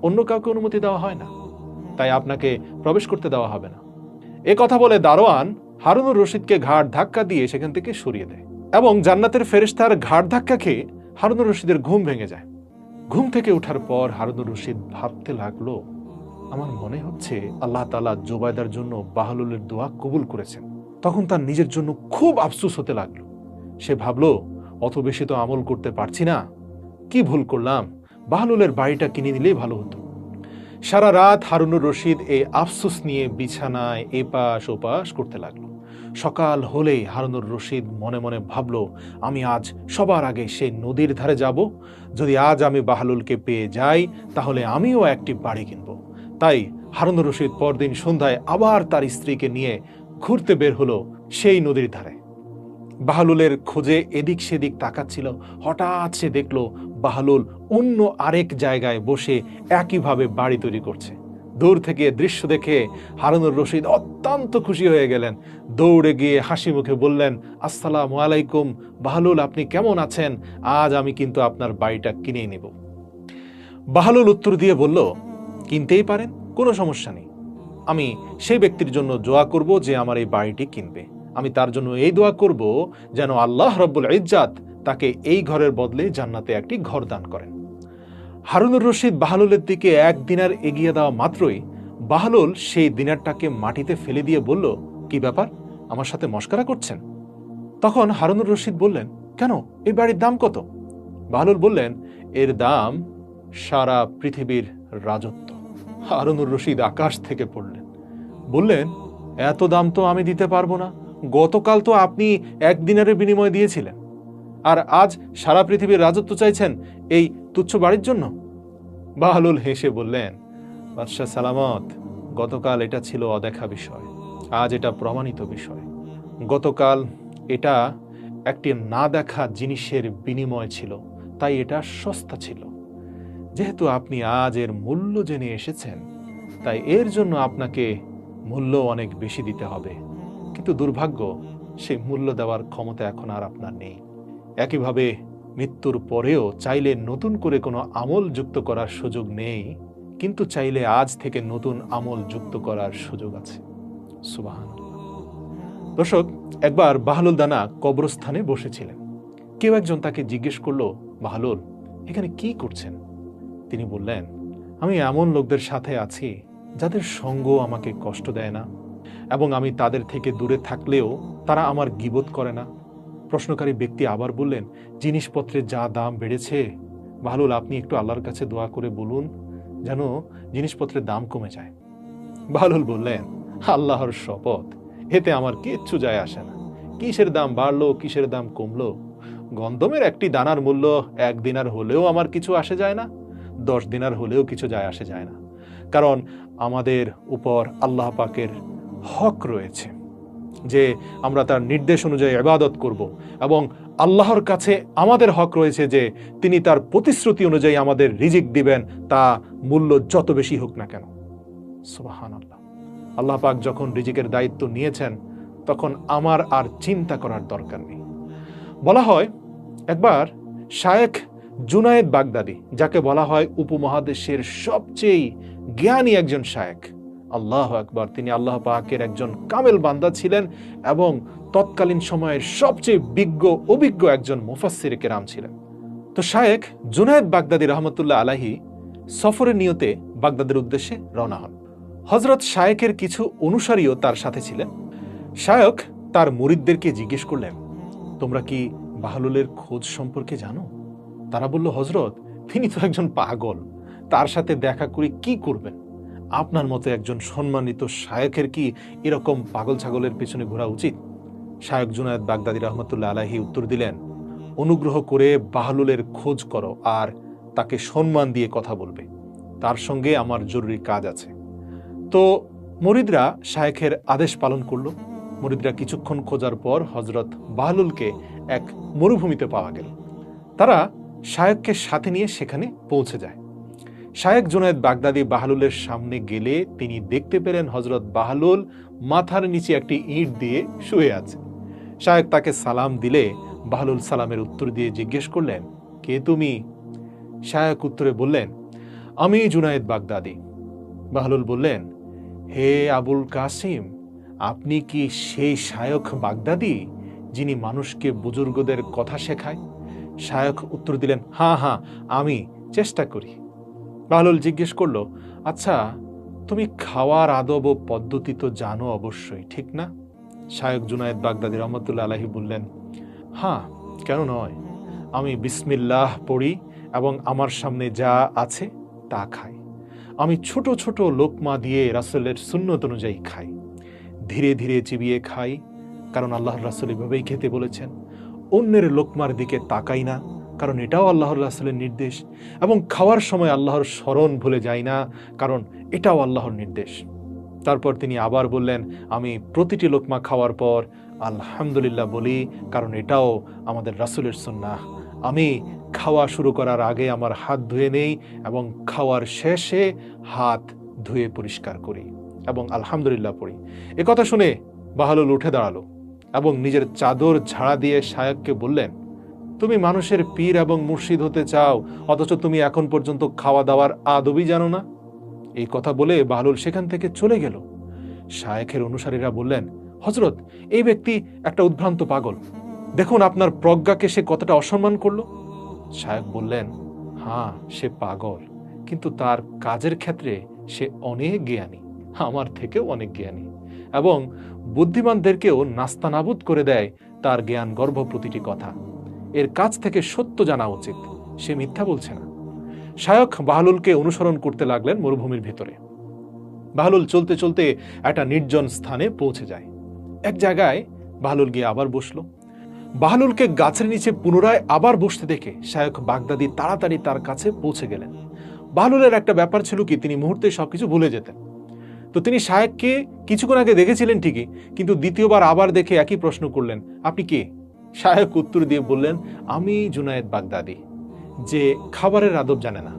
অন্য কাউকে অনুমতি দেওয়া হয় না, তাই আপনাকে প্রবেশ করতে দেওয়া হবে না। এ কথা বলে দারোয়ান হারুনুর রশিদকে ঘাড় ধাক্কা দিয়ে সেখান থেকে সরিয়ে দেয় এবং জান্নাতের ফেরেশতার ঘাড় ধাক্কা খেয়ে হারুনুর রশিদের ঘুম ভেঙে যায়। ঘুম থেকে ওঠার পর হারুনুর রশিদ ভাবতে লাগলো, আমার মনে হচ্ছে আল্লাহ তাআলা জুবাইদার জন্য বাহলুলের দোয়া কবুল করেছেন। তখন তার নিজের জন্য খুব আফসোস হতে লাগলো। সে ভাবলো, অত বেশি তো আমল করতে পারছি না, কি ভুল করলাম, বাহলুলের বাড়িটা কিনে নিলেই ভালো হতো। সারা রাত হারুনুর রশিদ এই আফসোস নিয়ে বিছানায় এপাশ ওপাশ করতে লাগলো। সকাল হলেই হারুনুর রশিদ মনে মনে ভাবলো, আমি আজ সবার আগে সেই নদীর ধারে যাব, যদি আজ আমি বাহলুলকে পেয়ে যাই তাহলে আমিও একটি বাড়ি কিনব। তাই হারুনুর রশিদ পরদিন সন্ধ্যায় আবার তার স্ত্রীকে নিয়ে ঘুরতে বের হলো সেই নদীর ধারে। বাহলুলের খোঁজে এদিক সেদিক তাকাচ্ছিল, হঠাৎ সে দেখলো বাহলুল অন্য আরেক জায়গায় বসে একইভাবে বাড়ি তৈরি করছে। দূর থেকে দৃশ্য দেখে হারুনুর রশিদ অত্যন্ত খুশি হয়ে গেলেন। দৌড়ে গিয়ে হাসি মুখে বললেন, আসসালামু আলাইকুম বাহলুল, আপনি কেমন আছেন? আজ আমি কিন্তু আপনার বাড়িটা কিনে নেব। বাহলুল উত্তর দিয়ে বলল, কিনতেই পারেন, কোনো সমস্যা নেই। আমি সেই ব্যক্তির জন্য দোয়া করব যে আমার এই বাড়িটি কিনবে। আমি তার জন্য এই দোয়া করব যেন আল্লাহ রব্বুল ইজ্জাত তাকে এই ঘরের বদলে জান্নাতে একটি ঘর দান করেন। হারুনুর রশিদ বাহলুলের দিকে এক দিনার এগিয়ে দেওয়া মাত্রই বাহলুল সেই দিনারটাকে মাটিতে ফেলে দিয়ে বলল, কি ব্যাপার, আমার সাথে মশকরা করছেন? তখন হারুনুর রশিদ বললেন, কেন, এই বাড়ির দাম কত? বাহলুল বললেন, এর দাম সারা পৃথিবীর রাজত্ব। হারুনুর রশিদ আকাশ থেকে পড়লেন, বললেন, এত দাম তো আমি দিতে পারবো না, গতকাল তো আপনি এক দিনারের বিনিময়ে দিয়েছিলেন, আর আজ সারা পৃথিবীর রাজত্ব চাইছেন এই তুচ্ছ বাড়ির জন্য? বাহলুল হেসে বললেন, বাদশাহ সালামত, গতকাল এটা ছিল অদেখা বিষয়, আজ এটা প্রমাণিত বিষয়। গতকাল এটা একটি না দেখা জিনিসের বিনিময় ছিল, তাই এটা সস্তা ছিল। যেহেতু আপনি আজ এর মূল্য জেনে এসেছেন, তাই এর জন্য আপনাকে মূল্য অনেক বেশি দিতে হবে। কিন্তু দুর্ভাগ্য, সেই মূল্য দেওয়ার ক্ষমতা এখন আর আপনার নেই। একইভাবে মৃত্যুর পরেও চাইলে নতুন করে কোনো আমল যুক্ত করার সুযোগ নেই, কিন্তু চাইলে আজ থেকে নতুন আমল যুক্ত করার সুযোগ আছে। সুবহানাল্লাহ। দর্শক, একবার বাহলুল দানা কবরস্থানে বসেছিলেন। কেউ একজন তাকে জিজ্ঞেস করলো, বাহলুল, এখানে কি করছেন? তিনি বললেন, আমি এমন লোকদের সাথে আছি যাদের সঙ্গ আমাকে কষ্ট দেয় না, এবং আমি তাদের থেকে দূরে থাকলেও তারা আমার গীবত করে না। প্রশ্নকারী ব্যক্তি আবার বললেন, জিনিসপত্রের যা দাম বেড়েছে, বাহলুল, আপনি একটু আল্লাহর কাছে দোয়া করে বলুন যেন জিনিসপত্রের দাম কমে যায়। বাহলুল বললেন, আল্লাহর শপথ, এতে আমার কিচ্ছু যায় আসে না। কিসের দাম বাড়লো, কিসের দাম কমলো, গন্ধমের একটি দানার মূল্য 1 দিনার হলেও আমার কিছু আসে যায় না, 10 দিনার হলেও কিছু যায় আসে যায় না। কারণ আমাদের উপর আল্লাহ পাকের হক রয়েছে যে আমরা তার নির্দেশ অনুযায়ী ইবাদত করব, এবং আল্লাহর কাছে আমাদের হক রয়েছে যে তিনি তার প্রতিশ্রুতি অনুযায়ী আমাদের রিজিক দিবেন, তা মূল্য যত বেশি হোক না কেন। সুবহানাল্লাহ। আল্লাহ পাক যখন রিজিকের দায়িত্ব নিয়েছেন, তখন আমার আর চিন্তা করার দরকার নেই। বলা হয়, একবার শায়েখ জুনায়েদ বাগদাদি, যাকে বলা হয় উপমহাদেশের সবচেয়ে জ্ঞানী একজন শায়েখ, আল্লাহু আকবার, তিনি আল্লাহ পাকের একজন কামেল বান্দা ছিলেন এবং তৎকালীন সময়ের সবচেয়ে অভিজ্ঞ একজন মুফাসসির কেরাম ছিলেন। তো শায়েখ জুনায়েদ বাগদাদি রহমতুল্লাহ আলাইহি সফরের নিয়তে বাগদাদের উদ্দেশ্যে রওনা হন। হযরত শায়েখের কিছু অনুসারীও তার সাথে ছিলেন। শায়েখ তার মুরিদদেরকে জিজ্ঞেস করলেন, তোমরা কি বাহলুলের খোঁজ সম্পর্কে জানো? তারা বলল, হযরত, তিনি তো একজন পাগল, তার সাথে দেখা করে কি করবেন? আপনার মতো একজন সম্মানিত শায়েখের কি এরকম পাগল ছাগলের পেছনে ঘোরা উচিত? শায়েখ জুনায়েদ বাগদাদি রহমতুল্লাহ আলাইহি উত্তর দিলেন, অনুগ্রহ করে বাহলুলের খোঁজ করো আর তাকে সম্মান দিয়ে কথা বলবে, তার সঙ্গে আমার জরুরি কাজ আছে। তো মুরিদরা শায়েখের আদেশ পালন করলো। মুরিদরা কিছুক্ষণ খোঁজার পর হযরত বাহলুলকে এক মরুভূমিতে পাওয়া গেল। তারা শায়েখকে সাথে নিয়ে সেখানে পৌঁছে যায়। শায়েখ জুনায়েদ বাগদাদি বাহলুলের সামনে গেলে তিনি দেখতে পেলেন হযরত বাহলুল মাথার নিচে একটি ইট দিয়ে শুয়ে আছে। শায়েখ তাকে সালাম দিলে বাহলুল সালামের উত্তর দিয়ে জিজ্ঞেস করলেন, কে তুমি? শায়খ উত্তরে বললেন, আমি জুনায়েদ বাগদাদি। বাহলুল বললেন, হে আবুল কাসিম, আপনি কি সেই শায়খ বাগদাদি যিনি মানুষকে বুজুর্গদের কথা শেখায়? শায়খ উত্তর দিলেন, হ্যাঁ হ্যাঁ, আমি চেষ্টা করি। বাহলুল জিজ্ঞেস করলো, আচ্ছা, তুমি খাওয়ার আদব ও পদ্ধতি তো জানো অবশ্যই, ঠিক না? শায়খ জুনায়েদ বাগদাদি রহমতুল্লাহ আলাইহি বললেন, হ্যাঁ, কেন নয়, আমি বিসমিল্লাহ পড়ি এবং আমার সামনে যা আছে তা খাই। আমি ছোট ছোট লোকমা দিয়ে রাসূলের সুন্নত অনুযায়ী খাই, ধীরে ধীরে চিবিয়ে খাই, কারণ আল্লাহর রাসূল এভাবেই খেতে বলেছেন। অন্যের লোকমার দিকে তাকাই না, কারণ এটাও আল্লাহর রাসূলের নির্দেশ, এবং খাওয়ার সময় আল্লাহর স্মরণ ভুলে যাই না, কারণ এটাও আল্লাহর নির্দেশ। তারপর তিনি আবার বললেন, আমি প্রতিটি লোকমা খাওয়ার পর আলহামদুলিল্লাহ বলি, কারণ এটাও আমাদের রাসূলের সুন্নাহ। আমি খাওয়া শুরু করার আগে আমার হাত ধুয়ে নেই এবং খাওয়ার শেষে হাত ধুয়ে পরিষ্কার করি এবং আলহামদুলিল্লাহ পড়ি। এ কথা শুনে বাহলুল উঠে দাঁড়ালো এবং নিজের চাদর ঝাড়া দিয়ে শায়খকে বললেন, তুমি মানুষের পীর এবং মুর্শিদ হতে চাও, অথচ তুমি এখন পর্যন্ত খাওয়া দাওয়ার আদবই জানো না। এই কথা বলে বাহলুল সেখান থেকে চলে গেল। শায়খের অনুসারীরা বললেন, হযরত, এই ব্যক্তি একটা উদ্ভ্রান্ত পাগল, দেখুন আপনার প্রজ্ঞাকে সে কতটা অসম্মান করলো। শায়খ বললেন, হ্যাঁ, সে পাগল, কিন্তু তার কাজের ক্ষেত্রে সে অনেক জ্ঞানী, আমার থেকেও অনেক জ্ঞানী, এবং বুদ্ধিমানদেরকেও নাস্তানাবুদ করে দেয় তার জ্ঞান গর্ভ প্রতিটি কথা। এর কাছ থেকে সত্য জানা উচিত, সে মিথ্যা বলছে না। শায়খ বাহলুলকে অনুসরণ করতে লাগলেন মরুভূমির ভেতরে। বাহলুল চলতে চলতে একটা নির্জন স্থানে পৌঁছে যায়। এক জায়গায় বাহলুল গিয়ে আবার বসলো। বাহলুলকে গাছের নিচে পুনরায় আবার বসতে দেখে শায়খ বাগদাদি তাড়াতাড়ি তার কাছে পৌঁছে গেলেন। বাহলুলের একটা ব্যাপার ছিল কি, তিনি মুহূর্তে সবকিছু ভুলে যেতেন। তো তিনি শায়খকে কিছুক্ষণ আগে দেখেছিলেন ঠিকই, কিন্তু দ্বিতীয়বার আবার দেখে একই প্রশ্ন করলেন, আপনি কে? শায়খ উত্তর দিয়ে বললেন, আমি জুনায়েদ বাগদাদি, যে খাবারের আদব জানে না।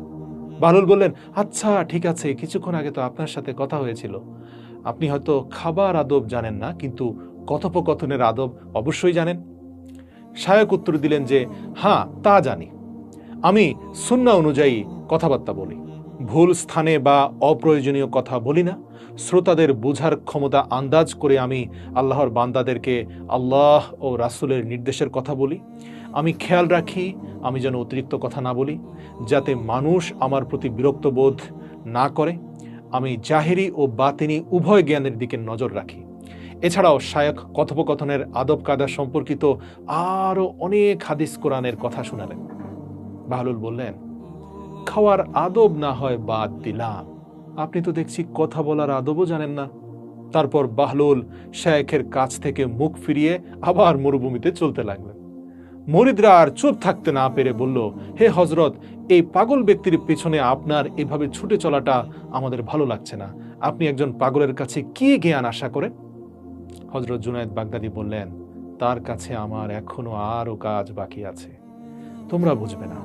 বাহলুল বললেন, আচ্ছা ঠিক আছে, কিছুক্ষণ আগে তো আপনার সাথে কথা হয়েছিল। আপনি হয়তো খাবার আদব জানেন না, কিন্তু কথোপকথনের আদব অবশ্যই জানেন। শায়খ উত্তর দিলেন যে, হ্যাঁ, তা জানি। আমি সুন্নাহ অনুযায়ী কথাবার্তা বলি, ভুল স্থানে বা অপ্রয়োজনীয় কথা বলি না। শ্রোতাদের বোঝার ক্ষমতা আন্দাজ করে আমি আল্লাহর বান্দাদেরকে আল্লাহ ও রাসূলের নির্দেশের কথা বলি। আমি খেয়াল রাখি আমি যেন অতিরিক্ত কথা না বলি, যাতে মানুষ আমার প্রতি বিরক্ত বোধ না করে। আমি জাহেরি ও বাতিনি উভয় জ্ঞানের দিকে নজর রাখি। এছাড়াও শায়খ কথোপকথনের আদব কায়দা সম্পর্কিত আরও অনেক হাদিস কোরআনের কথা শোনালেন। বাহলুল বললেন, খাওয়ার আদব না হয় বাদ দিলাম, আপনি তো দেখছি কথা বলার আদবও জানেন না। তারপর বাহলুল শায়খের কাছ থেকে মুখ ফিরিয়ে আবার মরুভূমিতে চলতে লাগলেন। মুরিদরা আর চুপ থাকতে না পেরে বলল, হে হযরত, এই পাগল ব্যক্তির পেছনে আপনার এভাবে ছুটে চলাটা আমাদের ভালো লাগছে না। আপনি একজন পাগলের কাছে কি জ্ঞান আশা করেন? হযরত জুনায়েদ বাগদাদি বললেন, তার কাছে আমার এখনো আরো কাজ বাকি আছে, তোমরা বুঝবে না।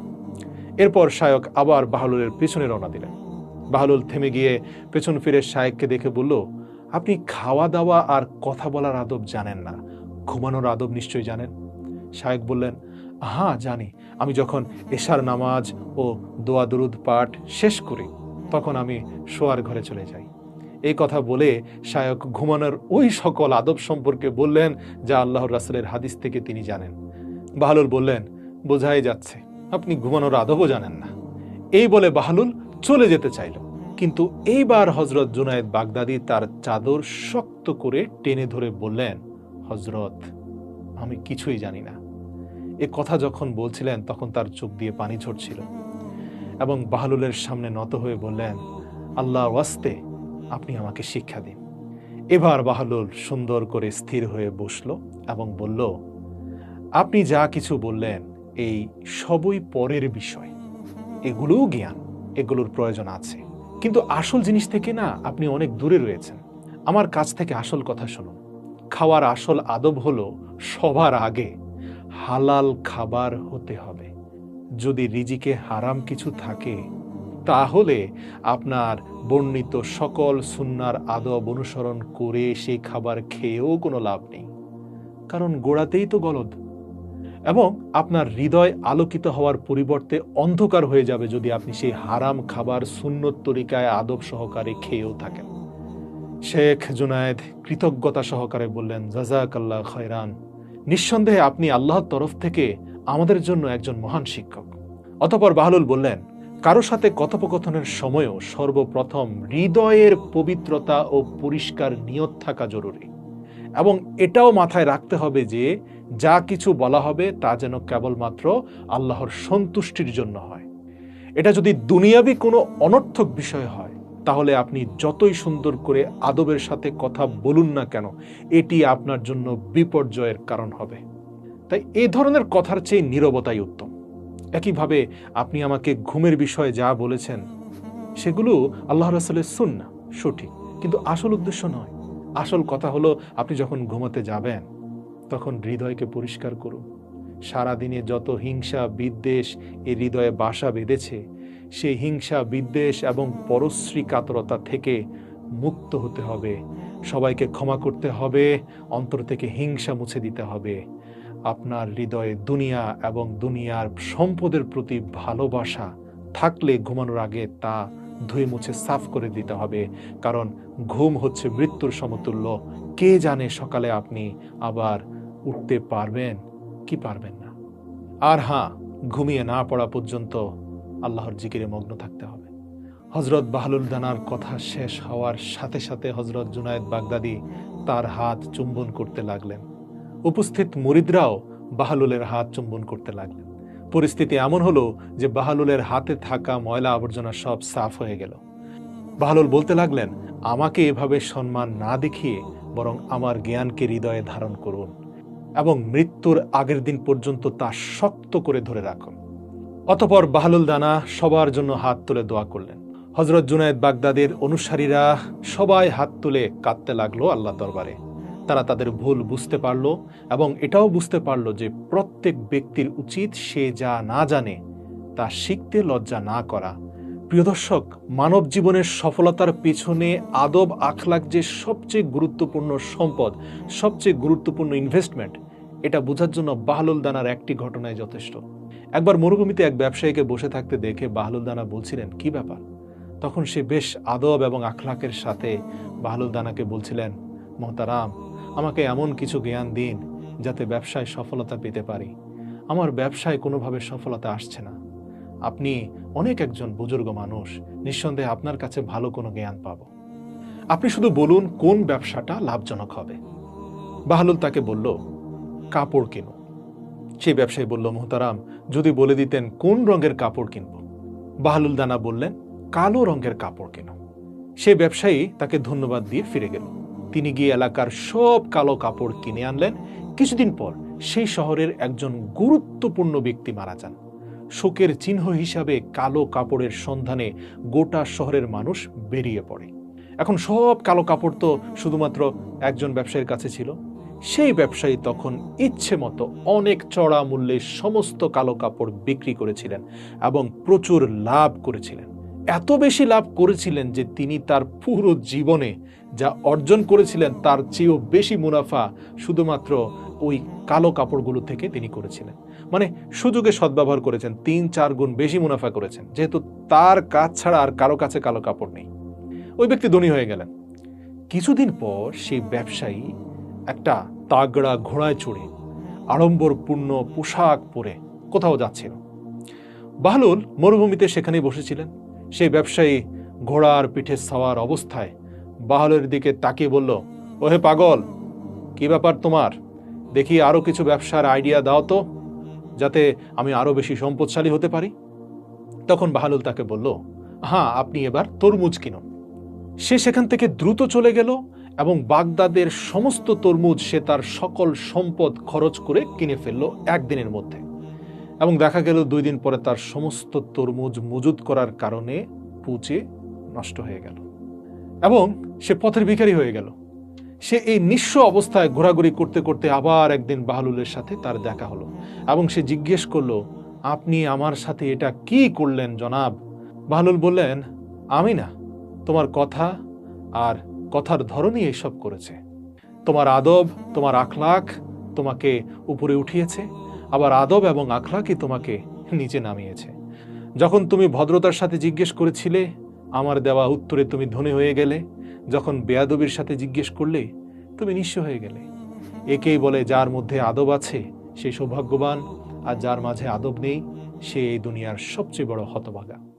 এরপর শায়খ আবার বাহলুলের পেছনে রওনা দিলেন। বাহলুল থেমে গিয়ে পেছন ফিরে শায়খকে দেখে বলল, আপনি খাওয়া দাওয়া আর কথা বলার আদব জানেন না, ঘুমানোর আদব নিশ্চয়ই জানেন। শায়খ বললেন, হ্যাঁ জানি। আমি যখন এশার নামাজ ও দোয়া দরুদ পাঠ শেষ করি, তখন আমি শোয়ার ঘরে চলে যাই। এই কথা বলে শায়খ ঘুমানোর ওই সকল আদব সম্পর্কে বললেন যা আল্লাহর রাসূলের হাদিস থেকে তিনি জানেন। বাহলুল বললেন, বোঝাই যাচ্ছে আপনি ঘুমানোর আদবও জানেন না। এই বলে বাহলুল চলে যেতে চাইল, কিন্তু এইবার হযরত জুনায়েদ বাগদাদি তার চাদর শক্ত করে টেনে ধরে বললেন, হযরত, আমি কিছুই জানি না। এ কথা যখন বলছিলেন তখন তার চোখ দিয়ে পানি ঝরছিল এবং বাহলুলের সামনে নত হয়ে বললেন, আল্লাহর ওয়াস্তে আপনি আমাকে শিক্ষা দিন। এবার বাহলুল সুন্দর করে স্থির হয়ে বসল এবং বলল, আপনি যা কিছু বললেন এই সবই পরের বিষয়, এগুলোও জ্ঞান, এগুলোর প্রয়োজন আছে, কিন্তু আসল জিনিস থেকে না আপনি অনেক দূরে রয়েছেন। আমার কাছ থেকে আসল কথা শুনুন। খাওয়ার আসল আদব হলো সবার আগে হালাল খাবার হতে হবে। যদি রিজিকে হারাম কিছু থাকে তাহলে আপনার বর্ণিত সকল সুন্নার আদব অনুসরণ করে সেই খাবার খেয়েও কোনো লাভ নেই, কারণ গোড়াতেই তো গলদ। এবং আপনার হৃদয় আলোকিত হওয়ার পরিবর্তে অন্ধকার হয়ে যাবে যদি আপনি সেই হারাম খাবার সুন্নত তরিকায় আদব সহকারে খেয়েও থাকেন। শেখ জুনায়েদ কৃতজ্ঞতা সহকারে বললেন, জাযাকাল্লাহ খায়রান, নিঃসন্দেহে আপনি আল্লাহর তরফ থেকে আমাদের জন্য একজন মহান শিক্ষক। অতঃপর বাহলুল বললেন, কারো সাথে কথোপকথনের সময়ও সর্বপ্রথম হৃদয়ের পবিত্রতা ও পরিষ্কার নিয়ত থাকা জরুরি, এবং এটাও মাথায় রাখতে হবে যে যা কিছু বলা হবে তা যেন কেবলমাত্র আল্লাহর সন্তুষ্টির জন্য হয়। এটা যদি দুনিয়াবি কোনো অনর্থক বিষয় হয়, তাহলে আপনি যতই সুন্দর করে আদবের সাথে কথা বলুন না কেন, এটি আপনার জন্য বিপর্যয়ের কারণ হবে। তাই এই ধরনের কথার চেয়ে নীরবতাই উত্তম। একইভাবে আপনি আমাকে ঘুমের বিষয়ে যা বলেছেন সেগুলো আল্লাহ রাসূলের সুন্নাহ, সঠিক, কিন্তু আসল উদ্দেশ্য নয়। আসল কথা হলো, আপনি যখন ঘুমাতে যাবেন তখন হৃদয়কে পরিষ্কার করুন। সারাদিনে যত হিংসা বিদ্বেষ এই হৃদয়ে বাসা বেঁধেছে, সেই হিংসা বিদ্বেষ এবং পরশ্রী কাতরতা থেকে মুক্ত হতে হবে। সবাইকে ক্ষমা করতে হবে, অন্তর থেকে হিংসা মুছে দিতে হবে। আপনার হৃদয়ে দুনিয়া এবং দুনিয়ার সম্পদের প্রতি ভালোবাসা থাকলে ঘুমানোর আগে তা ধুয়ে মুছে সাফ করে দিতে হবে, কারণ ঘুম হচ্ছে মৃত্যুর সমতুল্য। কে জানে সকালে আপনি আবার উঠতে পারবেন কি পারবেন না। আর হ্যাঁ, ঘুমিয়ে না পড়া পর্যন্ত আল্লাহর জিকিরে মগ্ন থাকতে হবে। হযরত বাহলুল দানার কথা শেষ হওয়ার সাথে সাথে হযরত জুনায়েদ বাগদাদী তার হাত চুম্বন করতে লাগলেন। উপস্থিত মুরিদরাও বাহলুলের হাত চুম্বন করতে লাগলেন। পরিস্থিতি এমন হলো যে বাহলুলের হাতে থাকা ময়লা আবর্জনা সব সাফ হয়ে গেল। বাহলুল বলতে লাগলেন, আমাকে এভাবে সম্মান না দেখিয়ে বরং আমার জ্ঞানকে হৃদয়ে ধারণ করুন এবং মৃত্যুর আগের দিন পর্যন্ত তা শক্ত করে ধরে রাখুন। অতঃপর বাহলুল দানা সবার জন্য হাত তুলে দোয়া করলেন। হযরত জুনায়েদ বাগদাদীর অনুসারীরা সবাই হাত তুলে কাঁদতে লাগলো আল্লাহ দরবারে। তারা তাদের ভুল বুঝতে পারল এবং এটাও বুঝতে পারল যে প্রত্যেক ব্যক্তির উচিত সে যা না জানে তা শিখতে লজ্জা না করা। প্রিয় দর্শক, মানব জীবনের সফলতার পেছনে আদব আখলাক যে সবচেয়ে গুরুত্বপূর্ণ সম্পদ, সবচেয়ে গুরুত্বপূর্ণ ইনভেস্টমেন্ট, এটা বোঝার জন্য বাহলুল দানার একটি ঘটনায় যথেষ্ট। একবার মরুভূমিতে এক ব্যবসায়ীকে বসে থাকতে দেখে বাহলুল দানা বলছিলেন, কি ব্যাপার? তখন সে বেশ আদব এবং আখলাকের সাথে বাহলুল দানাকে বলছিলেন, মোহতারাম, আমাকে এমন কিছু জ্ঞান দিন যাতে ব্যবসায় সফলতা পেতে পারি। আমার ব্যবসায় কোনোভাবে সফলতা আসছে না। আপনি অনেক একজন বুজুর্গ মানুষ, নিঃসন্দেহে আপনার কাছে ভালো কোনো জ্ঞান পাব। আপনি শুধু বলুন কোন ব্যবসাটা লাভজনক হবে। বাহলুল তাকে বলল, কাপড় কিনো। সেই ব্যবসায়ী বলল, মোহতারাম, যদি বলে দিতেন কোন রঙের কাপড় কিনব। বাহলুল দানা বললেন, কালো রঙের কাপড় কেনো। সেই ব্যবসায়ী তাকে ধন্যবাদ দিয়ে ফিরে গেল। তিনি গিয়ে এলাকার সব কালো কাপড় কিনে আনলেন। কিছুদিন পর সেই শহরের একজন গুরুত্বপূর্ণ ব্যক্তি মারা যান। শোকের চিহ্ন হিসাবে কালো কাপড়ের সন্ধানে গোটা শহরের মানুষ বেরিয়ে পড়ে। এখন সব কালো কাপড় তো শুধুমাত্র একজন ব্যবসায়ীর কাছে ছিল। সেই ব্যবসায়ী তখন ইচ্ছে মতো অনেক চড়া মূল্যে সমস্ত কালো কাপড় বিক্রি করেছিলেন এবং প্রচুর লাভ করেছিলেন। এত বেশি লাভ করেছিলেন যে তিনি তার পুরো জীবনে যা অর্জন করেছিলেন তার চেয়েও বেশি মুনাফা শুধুমাত্র ওই কালো কাপড়গুলো থেকে তিনি করেছিলেন। মানে সুযোগে সদ্ব্যবহার করেছেন, ৩-৪ গুণ বেশি মুনাফা করেছেন, যেহেতু তার কাজ ছাড়া আর কারো কাছে কালো কাপড় নেই। ওই ব্যক্তি ধনী হয়ে গেলেন। কিছুদিন পর সেই ব্যবসায়ী একটা তাগড়া ঘোড়ায় চড়ে আড়ম্বরপূর্ণ পোশাক পরে কোথাও যাচ্ছিল। বাহলুল মরুভূমিতে সেখানেই বসেছিলেন। সেই ব্যবসায়ী ঘোড়ার পিঠে সওয়ার অবস্থায় বাহলুলের দিকে তাকিয়ে বলল, ওহে পাগল, কি ব্যাপার তোমার? দেখি আরো কিছু ব্যবসার আইডিয়া দাও তো, যাতে আমি আরো বেশি সম্পদশালী হতে পারি। তখন বাহলুল তাকে বলল, হ্যাঁ, আপনি এবার তরমুজ কিনুন। সে সেখান থেকে দ্রুত চলে গেল এবং বাগদাদের সমস্ত তরমুজ সে তার সকল সম্পদ খরচ করে কিনে ফেলল একদিনের মধ্যে। এবং দেখা গেল 2 দিন পরে তার সমস্ত তরমুজ মজুদ করার কারণে পচে নষ্ট হয়ে গেল এবং সে পথের ভিখারি হয়ে গেল। সে এই নিঃস্ব অবস্থায় ঘোরাঘুরি করতে করতে আবার একদিন বাহলুলের সাথে তার দেখা হলো এবং সে জিজ্ঞেস করলো, আপনি আমার সাথে এটা কি করলেন জনাব? বাহলুল বললেন, আমি না, তোমার কথা আর কথার ধরনই এইসব করেছে। তোমার আদব, তোমার আখলাক তোমাকে উপরে উঠিয়েছে। আবার আদব এবং আখলাকই তোমাকে নিচে নামিয়েছে। যখন তুমি ভদ্রতার সাথে জিজ্ঞেস করেছিলে, আমার দেওয়া উত্তরে তুমি ধনী হয়ে গেলে। যখন বেয়াদবির সাথে জিজ্ঞেস করলে, তুমি নিঃস্ব হয়ে গেলে। একেই বলে যার মধ্যে আদব আছে সে সৌভাগ্যবান, আর যার মাঝে আদব নেই সে এই দুনিয়ার সবচেয়ে বড় হতভাগা।